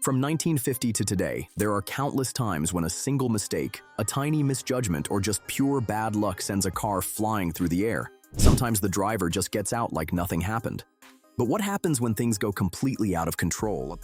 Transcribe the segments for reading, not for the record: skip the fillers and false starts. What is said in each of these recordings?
From 1950 to today, there are countless times when a single mistake, a tiny misjudgment, or just pure bad luck sends a car flying through the air. Sometimes the driver just gets out like nothing happened. But what happens when things go completely out of control?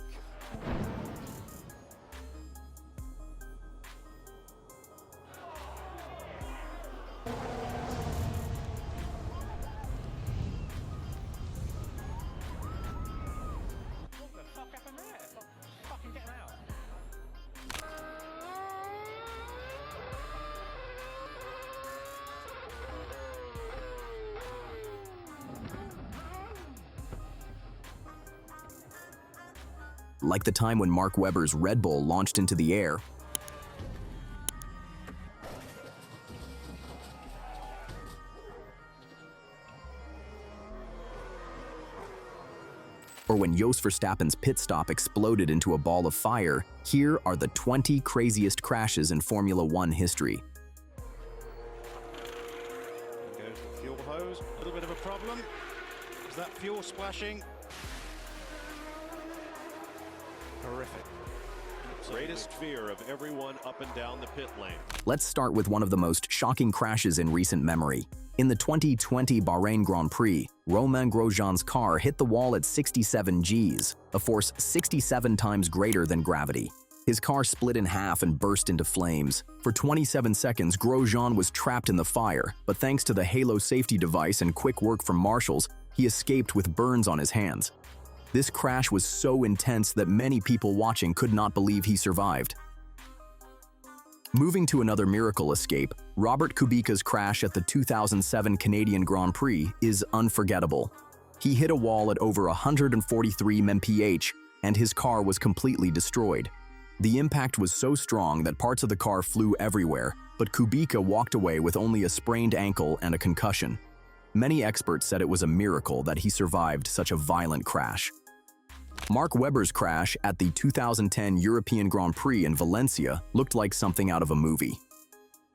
Like the time when Mark Webber's Red Bull launched into the air, or when Jos Verstappen's pit stop exploded into a ball of fire, here are the 20 craziest crashes in Formula One history. There goes the fuel hose, a little bit of a problem. Is that fuel splashing? Horrific. Greatest fear of everyone up and down the pit lane. Let's start with one of the most shocking crashes in recent memory. In the 2020 Bahrain Grand Prix, Romain Grosjean's car hit the wall at 67 Gs, a force 67 times greater than gravity. His car split in half and burst into flames. For 27 seconds, Grosjean was trapped in the fire, but thanks to the Halo safety device and quick work from marshals, he escaped with burns on his hands. This crash was so intense that many people watching could not believe he survived. Moving to another miracle escape, Robert Kubica's crash at the 2007 Canadian Grand Prix is unforgettable. He hit a wall at over 143 mph, and his car was completely destroyed. The impact was so strong that parts of the car flew everywhere, but Kubica walked away with only a sprained ankle and a concussion. Many experts said it was a miracle that he survived such a violent crash. Mark Webber's crash at the 2010 European Grand Prix in Valencia looked like something out of a movie.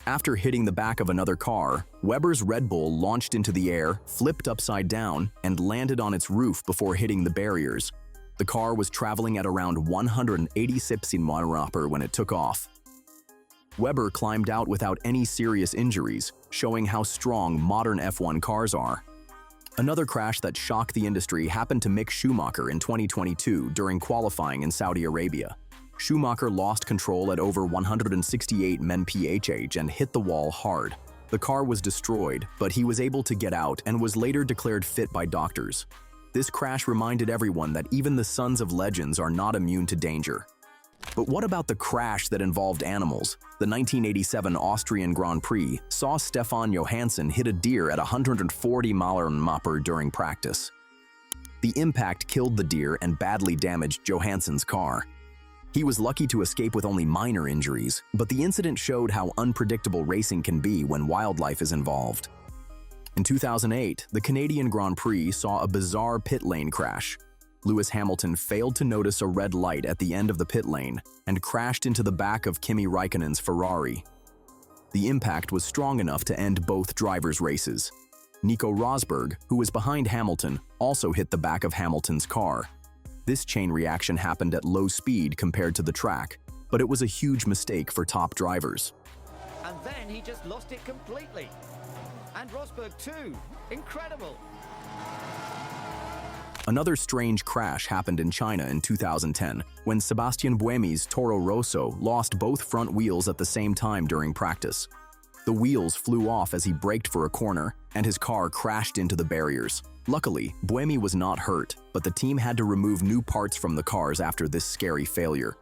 After hitting the back of another car, Webber's Red Bull launched into the air, flipped upside down, and landed on its roof before hitting the barriers. The car was traveling at around 186 km/h when it took off. Webber climbed out without any serious injuries, showing how strong modern F1 cars are. Another crash that shocked the industry happened to Mick Schumacher in 2022 during qualifying in Saudi Arabia. Schumacher lost control at over 168 mph and hit the wall hard. The car was destroyed, but he was able to get out and was later declared fit by doctors. This crash reminded everyone that even the sons of legends are not immune to danger. But what about the crash that involved animals? The 1987 Austrian Grand Prix saw Stefan Johansson hit a deer at 140 mph during practice. The impact killed the deer and badly damaged Johansson's car. He was lucky to escape with only minor injuries, but the incident showed how unpredictable racing can be when wildlife is involved. In 2008, the Canadian Grand Prix saw a bizarre pit lane crash. Lewis Hamilton failed to notice a red light at the end of the pit lane and crashed into the back of Kimi Räikkönen's Ferrari. The impact was strong enough to end both drivers' races. Nico Rosberg, who was behind Hamilton, also hit the back of Hamilton's car. This chain reaction happened at low speed compared to the track, but it was a huge mistake for top drivers. And then he just lost it completely. And Rosberg too. Incredible. Another strange crash happened in China in 2010 when Sebastian Buemi's Toro Rosso lost both front wheels at the same time during practice. The wheels flew off as he braked for a corner, and his car crashed into the barriers. Luckily, Buemi was not hurt, but the team had to remove new parts from the cars after this scary failure.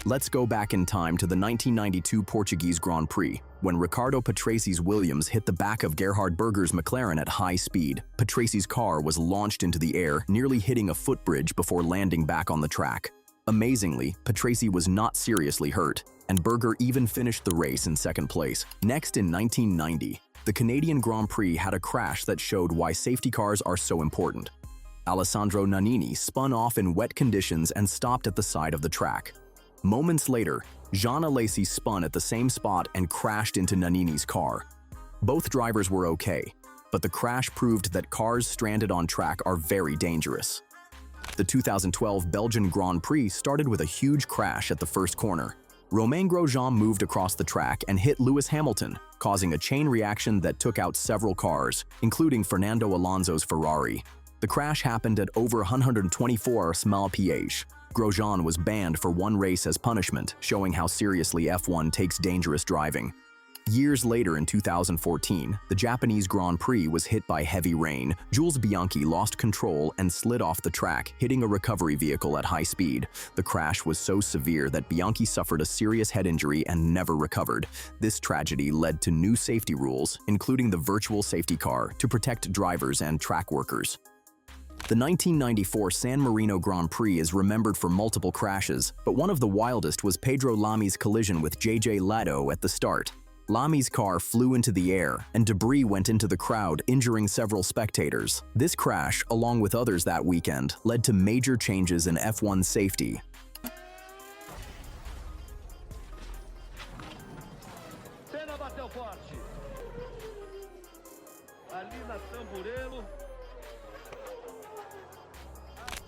Let's go back in time to the 1992 Portuguese Grand Prix, when Riccardo Patrese's Williams hit the back of Gerhard Berger's McLaren at high speed. Patrese's car was launched into the air, nearly hitting a footbridge before landing back on the track. Amazingly, Patrese was not seriously hurt, and Berger even finished the race in second place. Next, in 1990, the Canadian Grand Prix had a crash that showed why safety cars are so important. Alessandro Nannini spun off in wet conditions and stopped at the side of the track. Moments later, Jean Alesi spun at the same spot and crashed into Nannini's car. Both drivers were okay, but the crash proved that cars stranded on track are very dangerous. The 2012 Belgian Grand Prix started with a huge crash at the first corner. Romain Grosjean moved across the track and hit Lewis Hamilton, causing a chain reaction that took out several cars, including Fernando Alonso's Ferrari. The crash happened at over 124 mph. Grosjean was banned for one race as punishment, showing how seriously F1 takes dangerous driving. Years later in 2014, the Japanese Grand Prix was hit by heavy rain. Jules Bianchi lost control and slid off the track, hitting a recovery vehicle at high speed. The crash was so severe that Bianchi suffered a serious head injury and never recovered. This tragedy led to new safety rules, including the virtual safety car, to protect drivers and track workers. The 1994 San Marino Grand Prix is remembered for multiple crashes, but one of the wildest was Pedro Lami's collision with JJ Lado at the start. Lami's car flew into the air, and debris went into the crowd, injuring several spectators. This crash, along with others that weekend, led to major changes in F1 safety.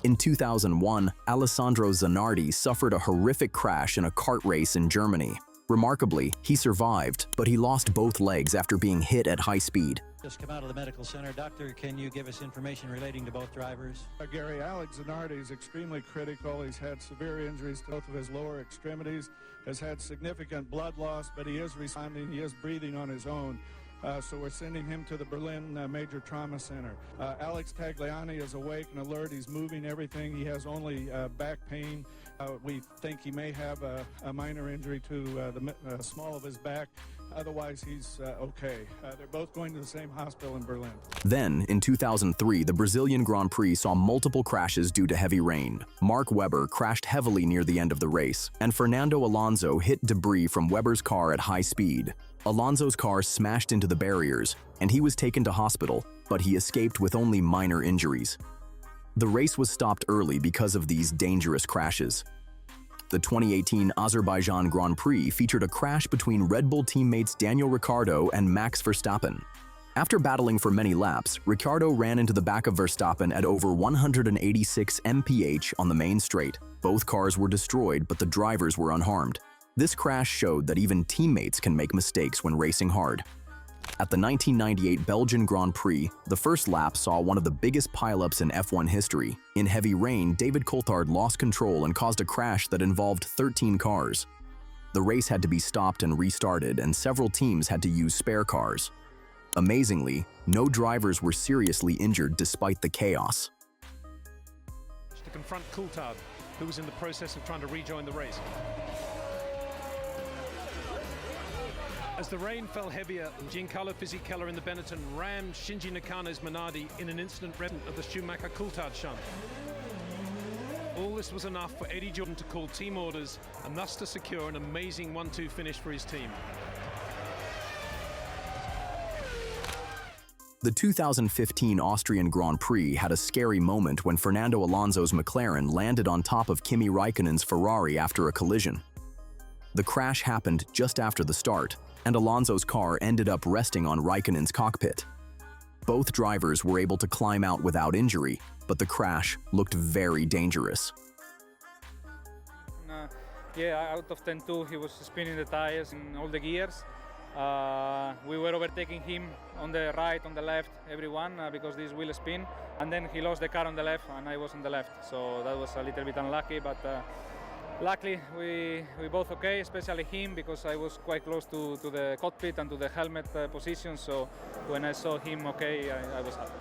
In 2001, Alessandro Zanardi suffered a horrific crash in a kart race in Germany. Remarkably, he survived, but he lost both legs after being hit at high speed. Just come out of the medical center. Doctor, can you give us information relating to both drivers? Gary, Alex Zanardi is extremely critical. He's had severe injuries to both of his lower extremities, has had significant blood loss, but he is responding. He is breathing on his own. So we're sending him to the Berlin Major Trauma Center. Alex Tagliani is awake and alert. He's moving everything. He has only back pain. We think he may have a minor injury to the small of his back. Otherwise, he's okay. They're both going to the same hospital in Berlin. Then, in 2003, the Brazilian Grand Prix saw multiple crashes due to heavy rain. Mark Webber crashed heavily near the end of the race, and Fernando Alonso hit debris from Webber's car at high speed. Alonso's car smashed into the barriers, and he was taken to hospital, but he escaped with only minor injuries. The race was stopped early because of these dangerous crashes. The 2018 Azerbaijan Grand Prix featured a crash between Red Bull teammates Daniel Ricciardo and Max Verstappen. After battling for many laps, Ricciardo ran into the back of Verstappen at over 186 mph on the main straight. Both cars were destroyed, but the drivers were unharmed. This crash showed that even teammates can make mistakes when racing hard. At the 1998 Belgian Grand Prix, the first lap saw one of the biggest pileups in F1 history. In heavy rain, David Coulthard lost control and caused a crash that involved 13 cars. The race had to be stopped and restarted, and several teams had to use spare cars. Amazingly, no drivers were seriously injured despite the chaos. To confront Coulthard, who was in the process of trying to rejoin the race. As the rain fell heavier, Giancarlo Fisichella in the Benetton rammed Shinji Nakano's Minardi in an incident remnant of the Schumacher Coulthard shunt. All this was enough for Eddie Jordan to call team orders and thus to secure an amazing 1-2 finish for his team. The 2015 Austrian Grand Prix had a scary moment when Fernando Alonso's McLaren landed on top of Kimi Raikkonen's Ferrari after a collision. The crash happened just after the start, and Alonso's car ended up resting on Raikkonen's cockpit. Both drivers were able to climb out without injury, but the crash looked very dangerous. Out of 10-2, he was spinning the tires in all the gears. We were overtaking him on the right, on the left, everyone, because this wheel spin. And then he lost the car on the left, and I was on the left. So that was a little bit unlucky, but luckily we both okay, especially him, because I was quite close to the cockpit and to the helmet position. So when I saw him okay, I was happy.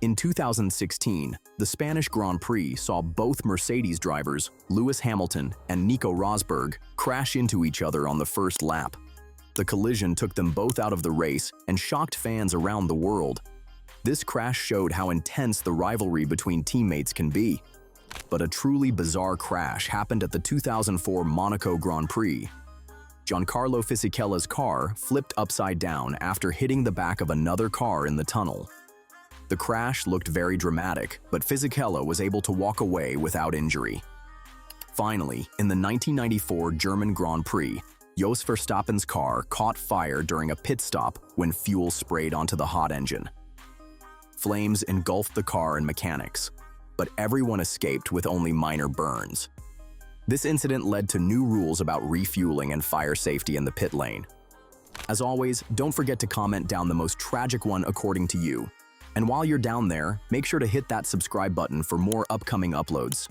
In 2016, the Spanish Grand Prix saw both Mercedes drivers, Lewis Hamilton and Nico Rosberg, crash into each other on the first lap. The collision took them both out of the race and shocked fans around the world. This crash showed how intense the rivalry between teammates can be. But a truly bizarre crash happened at the 2004 Monaco Grand Prix. Giancarlo Fisichella's car flipped upside down after hitting the back of another car in the tunnel. The crash looked very dramatic, but Fisichella was able to walk away without injury. Finally, in the 1994 German Grand Prix, Jos Verstappen's car caught fire during a pit stop when fuel sprayed onto the hot engine. Flames engulfed the car and mechanics, but everyone escaped with only minor burns. This incident led to new rules about refueling and fire safety in the pit lane. As always, don't forget to comment down the most tragic one according to you. And while you're down there, make sure to hit that subscribe button for more upcoming uploads.